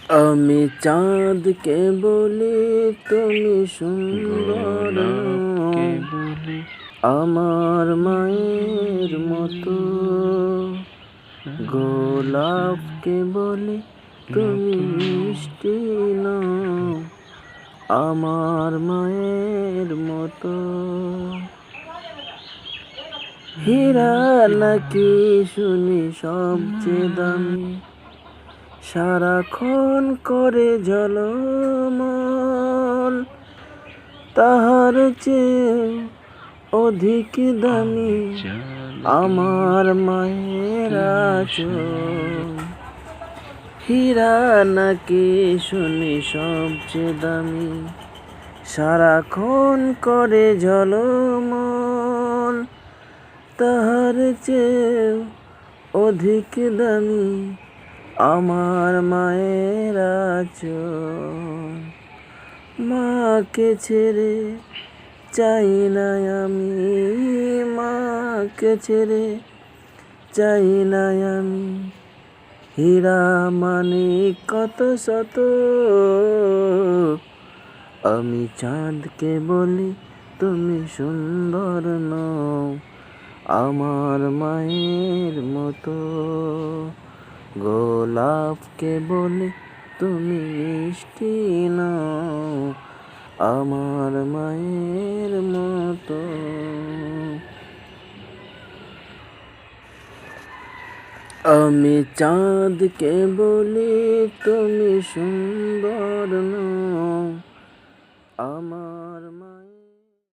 আমি চাঁদকে বলি তুমি সুন্দর, গোলাপকে বলি আমার মায়ের মতো। গোলাপকে বলি তুমি মিষ্টি নও, আমার মায়ের মতো। হীরা নাকি শুনি সবচেয়ে দামি, সারাক্ষণ করে ঝলমল, তাহার চেয়ে অধিক দামি আমার মায়ের আঁচল। হীরা নাকি শুনি সবচেয়ে দামি, সারাক্ষণ করে ঝলমল, তাহার চেয়ে অধিক দামি আমার মায়ের আঁচল। মাকে ছেড়ে চাই না আমি, মাকে ছেড়ে চাই না আমি, হীরা মানিক কত শত। আমি চাঁদকে বলি তুমি সুন্দর নও, আমার মায়ের মতো। গোলাপকে বলি তুমি মিষ্টি নও, আমার মায়ের মতো। আমি চাঁদকে বলি তুমি সুন্দর নও, আমার